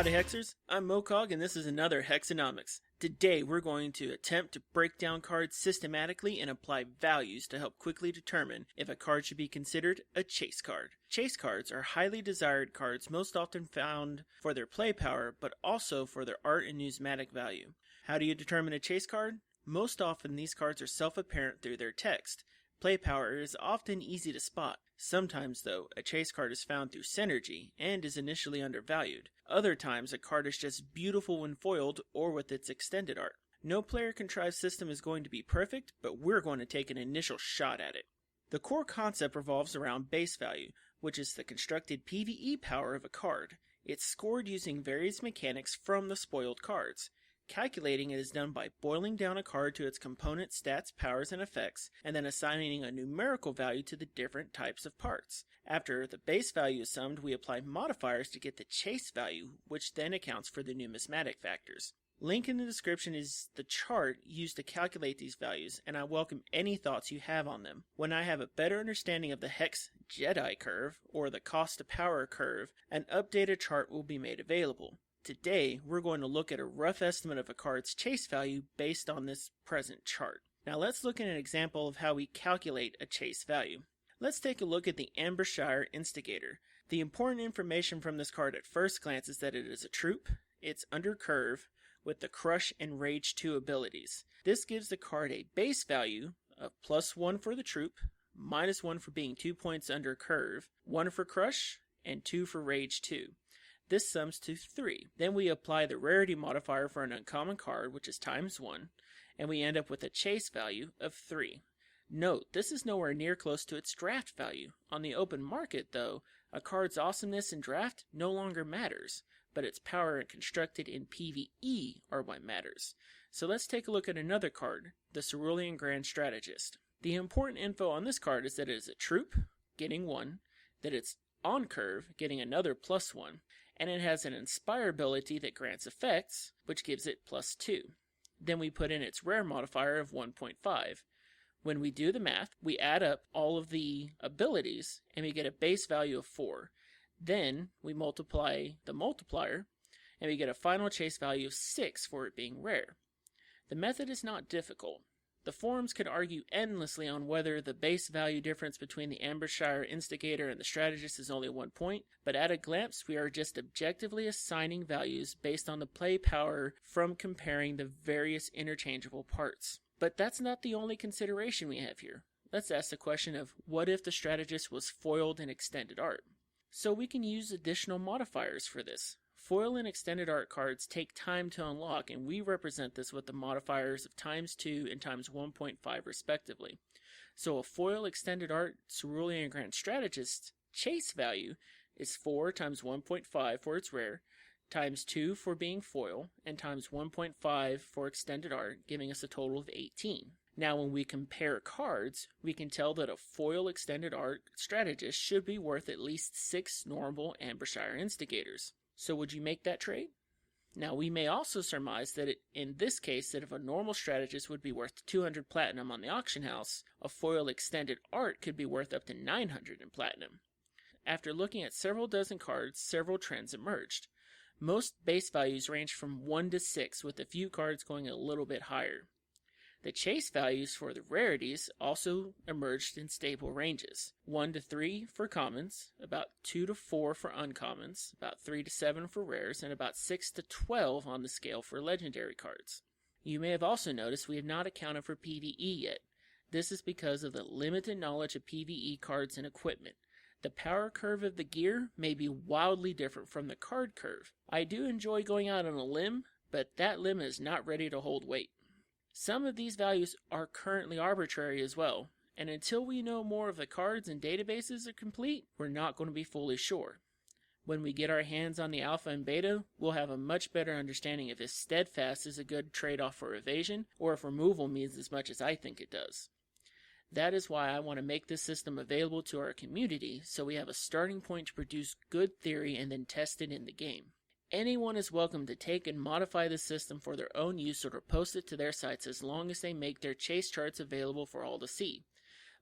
Howdy Hexers, I'm Mocog and this is another Hexonomics. Today we're going to attempt to break down cards systematically and apply values to help quickly determine if a card should be considered a chase card. Chase cards are highly desired cards most often found for their play power but also for their art and numismatic value. How do you determine a chase card? Most often these cards are self-apparent through their text. Play power is often easy to spot. Sometimes, though, a chase card is found through synergy and is initially undervalued. Other times, a card is just beautiful when foiled or with its extended art. No player-contrived system is going to be perfect, but we're going to take an initial shot at it. The core concept revolves around base value, which is the constructed PvE power of a card. It's scored using various mechanics from the spoiled cards. Calculating it is done by boiling down a card to its component stats, powers, and effects, and then assigning a numerical value to the different types of parts. After the base value is summed, we apply modifiers to get the chase value, which then accounts for the numismatic factors. Link in the description is the chart used to calculate these values, and I welcome any thoughts you have on them. When I have a better understanding of the Hex Jedi curve, or the cost to power curve, an updated chart will be made available. Today, we're going to look at a rough estimate of a card's chase value based on this present chart. Now let's look at an example of how we calculate a chase value. Let's take a look at the Ambershire Instigator. The important information from this card at first glance is that it is a troop, it's under curve, with the Crush and Rage 2 abilities. This gives the card a base value of +1 for the troop, -1 for being 2 points under curve, 1 for Crush, and 2 for Rage 2. This sums to 3. Then we apply the rarity modifier for an uncommon card, which is ×1, and we end up with a chase value of 3. Note, this is nowhere near close to its draft value. On the open market, though, a card's awesomeness in draft no longer matters, but its power constructed in PvE are what matters. So let's take a look at another card, the Cerulean Grand Strategist. The important info on this card is that it is a troop, getting 1, that it's on curve, getting another +1, and it has an Inspire ability that grants effects, which gives it +2. Then we put in its rare modifier of 1.5. When we do the math, we add up all of the abilities, and we get a base value of 4. Then we multiply the multiplier, and we get a final chase value of 6 for it being rare. The method is not difficult. The forums could argue endlessly on whether the base value difference between the Ambershire Instigator and the Strategist is only 1 point, but at a glance we are just objectively assigning values based on the play power from comparing the various interchangeable parts. But that's not the only consideration we have here. Let's ask the question of what if the Strategist was foiled in extended art? So we can use additional modifiers for this. Foil and extended art cards take time to unlock, and we represent this with the modifiers of ×2 and ×1.5 respectively. So a foil extended art Cerulean Grand Strategist chase value is 4 × 1.5 for its rare, ×2 for being foil, and ×1.5 for extended art, giving us a total of 18. Now when we compare cards, we can tell that a foil extended art strategist should be worth at least 6 normal Ambershire Instigators. So would you make that trade? Now we may also surmise that in this case that if a normal strategist would be worth 200 platinum on the auction house, a foil extended art could be worth up to 900 in platinum. After looking at several dozen cards, several trends emerged. Most base values range from 1 to 6, with a few cards going a little bit higher. The chase values for the rarities also emerged in stable ranges. 1 to 3 for commons, about 2 to 4 for uncommons, about 3 to 7 for rares, and about 6 to 12 on the scale for legendary cards. You may have also noticed we have not accounted for PvE yet. This is because of the limited knowledge of PvE cards and equipment. The power curve of the gear may be wildly different from the card curve. I do enjoy going out on a limb, but that limb is not ready to hold weight. Some of these values are currently arbitrary as well, and until we know more of the cards and databases are complete, we're not going to be fully sure. When we get our hands on the alpha and beta, we'll have a much better understanding if steadfast is a good trade-off for evasion, or if removal means as much as I think it does. That is why I want to make this system available to our community, so we have a starting point to produce good theory and then test it in the game. Anyone is welcome to take and modify the system for their own use or post it to their sites as long as they make their chase charts available for all to see.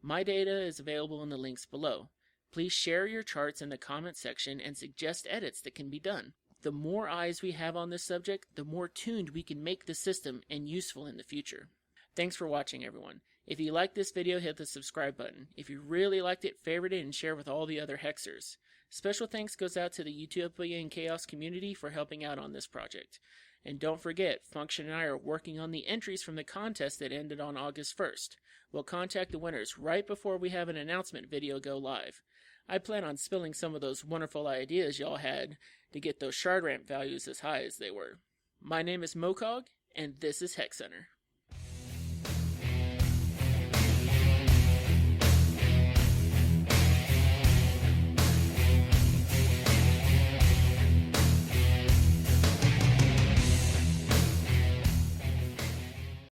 My data is available in the links below. Please share your charts in the comment section and suggest edits that can be done. The more eyes we have on this subject, the more tuned we can make the system and useful in the future. Thanks for watching, everyone. If you liked this video, hit the subscribe button. If you really liked it, favorite it and share with all the other Hexers. Special thanks goes out to the Utopia and Chaos community for helping out on this project. And don't forget, Function and I are working on the entries from the contest that ended on August 1st. We'll contact the winners right before we have an announcement video go live. I plan on spilling some of those wonderful ideas y'all had to get those shard ramp values as high as they were. My name is Mokog, and this is Hex Center.